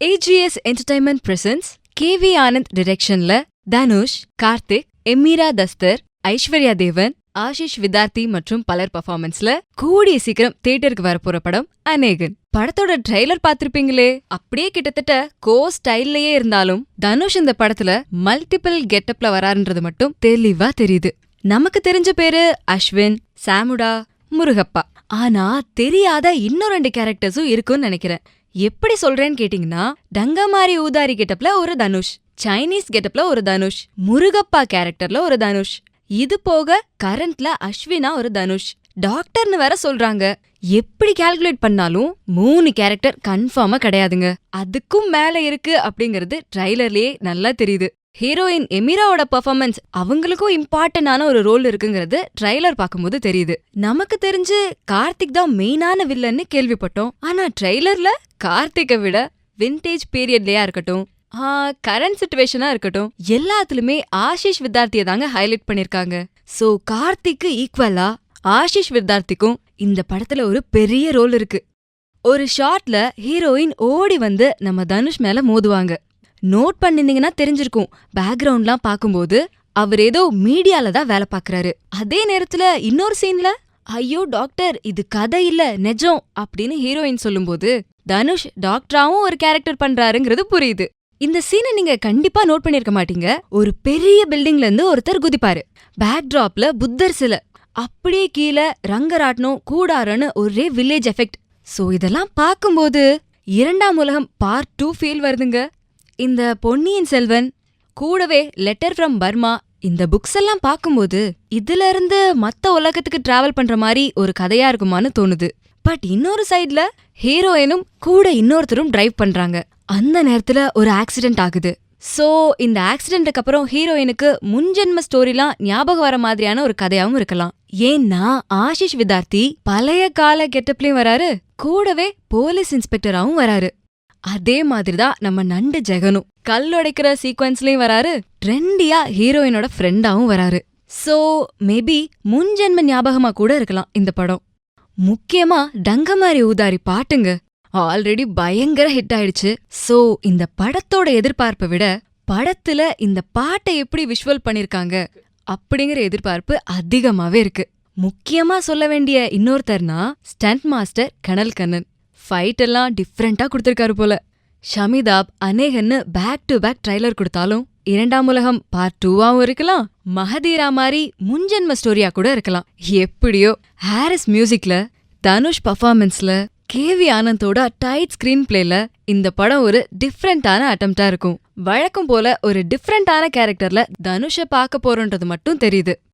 AGS entertainment presents KV Anand டிரெக்ஷன்ல தனுஷ், கார்த்திக், எமீரா தஸ்தர், ஐஸ்வர்யா தேவன், ஆஷிஷ் விதார்த்தி மற்றும் பலர் பர்ஃபார்மன்ஸ்ல கூடிய சீக்கிரம் தியேட்டருக்கு வரப்போற படம் அநேகன். படத்தோட ட்ரெய்லர் பார்த்திருப்பீங்களே, அப்படியே கிட்டத்தட்ட ஸ்டைல்லயே இருந்தாலும் தனுஷ் இந்த படத்துல மல்டிபிள் கெட்டப்ல வராருன்றது மட்டும் தெளிவா தெரியுது. நமக்கு தெரிஞ்ச பேரு அஸ்வின், சாமுடா, முருகப்பா. ஆனா தெரியாத இன்னும் 2 கேரக்டர்ஸும் இருக்குன்னு நினைக்கிறேன். எப்படி சொல்றேன்னு கேட்டீங்கன்னா, டங்கமாரி ஊதாரி கெட்டப்ல ஒரு தனுஷ், சைனீஸ் கெட்டப்ல ஒரு தனுஷ், முருகப்பா கேரக்டர்ல ஒரு தனுஷ், இது போக கரண்ட்ல அஸ்வினா ஒரு தனுஷ், டாக்டர்னு வேற சொல்றாங்க. எப்படி கால்குலேட் பண்ணாலும் 3 கேரக்டர் கன்ஃபார்மா கிடையாதுங்க. அதுக்கும் மேல இருக்கு அப்படிங்கறது ட்ரைலர்லயே நல்லா தெரியுது. ஹீரோயின் எமீராவோட பெர்ஃபார்மன்ஸ், அவங்களுக்கும் இம்பார்ட்டன்டான ஒரு ரோல் இருக்குங்கிறது ட்ரைலர் பார்க்கும்போது தெரியுது. நமக்கு தெரிஞ்சு கார்த்திக் தான் மெயினான வில்லன்னு கேள்விப்பட்டோம். ஆனா ட்ரைலர்ல கார்த்திகை விட விண்டேஜ் பீரியட்லயா இருக்கட்டும், கரண்ட் சிச்சுவேஷனா இருக்கட்டும், எல்லாத்துலயுமே ஆஷிஷ் வித்தார்த்தியை தாங்க ஹைலைட் பண்ணிருக்காங்க. சோ கார்த்திக்கு ஈக்குவலா ஆஷிஷ் வித்தார்த்திக்கும் இந்த படத்துல ஒரு பெரிய ரோல் இருக்கு. ஒரு ஷாட்ல ஹீரோயின் ஓடி வந்து நம்ம தனுஷ் மேல மோதுவாங்க. நோட் பண்ணிருந்தீங்கன்னா தெரிஞ்சிருக்கும், பேக்ரவுண்ட்லாம் பாக்கும்போது அவர் ஏதோ மீடியால தான் வேலை பாக்குறாரு. அதே நேரத்துல இன்னொரு சீன்ல, ஐயோ டாக்டர் இது கதை இல்ல நிஜம் அப்படின்னு ஹீரோயின் சொல்லும்போது தனுஷ் டாக்டராவும் ஒரு கேரக்டர் பண்றாருங்கிறது புரியுது. இந்த சீனை நீங்க கண்டிப்பா நோட் பண்ணிருக்க மாட்டீங்க. ஒரு பெரிய பில்டிங்ல இருந்து ஒருத்தர் குதிப்பாரு. பேக்டிராப்ல புத்தர் சிலை, அப்படியே கீழே ரங்கராட்னம், கூடாரன்னு ஒரே வில்லேஜ் எஃபெக்ட். சோ இதெல்லாம் பாக்கும்போது 2ஆம் உலகம் பார்ட் 2 ஃபீல் வருதுங்க. இந்த பொன்னியின் செல்வன் கூடவே லெட்டர் ஃப்ரம் பர்மா, இந்த புக்ஸ் எல்லாம் பாக்கும்போது இதுல இருந்து மத்த உலகத்துக்கு டிராவல் பண்ற மாதிரி ஒரு கதையா இருக்குமான்னு தோணுது. பட் இன்னொரு சைட்ல ஹீரோயினும் கூட இன்னொருத்தரும் டிரைவ் பண்றாங்க. அந்த நேரத்துல ஒரு ஆக்சிடென்ட் ஆகுது. சோ இந்த ஆக்சிடென்ட்க்கு அப்புறம் ஹீரோயினுக்கு முன்ஜென்ம ஸ்டோரிலாம் ஞாபகம் வர மாதிரியான ஒரு கதையாவும் இருக்கலாம். ஏன்னா ஆஷிஷ் விதார்த்தி பழைய கால கெட்டப்லயும் வராரு, கூடவே போலீஸ் இன்ஸ்பெக்டராவும் வராரு. அதே மாதிரிதான் நம்ம நண்டு ஜெகனும் கல்லுடைக்கிற சீக்வன்ஸ்லயும் வராரு, ட்ரெண்டியா ஹீரோயினோட ஃப்ரெண்டாவும் வராரு. சோ மேபி முன்ஜென்ம ஞாபகமா கூட இருக்கலாம் இந்த படம். முக்கியமா டங்கமாரி ஊதாரி பாட்டுங்க ஆல்ரெடி பயங்கர ஹிட் ஆயிடுச்சு. சோ இந்த படத்தோட எதிர்பார்ப்பை விட படத்துல இந்த பாட்டை எப்படி விஷுவல் பண்ணிருக்காங்க அப்படிங்கிற எதிர்பார்ப்பு அதிகமாவே இருக்கு. முக்கியமா சொல்ல வேண்டிய இன்னொருத்தர்னா ஸ்டண்ட் மாஸ்டர் கனல் கண்ணன். ஃபைட் எல்லாம் டிஃப்ரெண்டா கொடுத்திருக்காரு போல. Shamitabh அநேகன்னு back to back trailer கொடுத்தாலும் 2ஆம் உலகம் பார்ட் 2வாவும் இருக்கலாம், மஹதீரா மாதிரி முன்ஜென்ம ஸ்டோரியா கூட இருக்கலாம். எப்படியோ ஹாரிஸ் மியூசிக்ல, தனுஷ் பர்ஃபார்மன்ஸ்ல, கேவி ஆனந்தோட டைட் ஸ்கிரீன் பிளேல இந்த படம் ஒரு டிஃப்ரெண்டான அட்டெம்ப்டா இருக்கும். வழக்கம் போல ஒரு டிஃப்ரெண்டான கேரக்டர்ல தனுஷை பார்க்க போறோன்றது மட்டும் தெரியுது.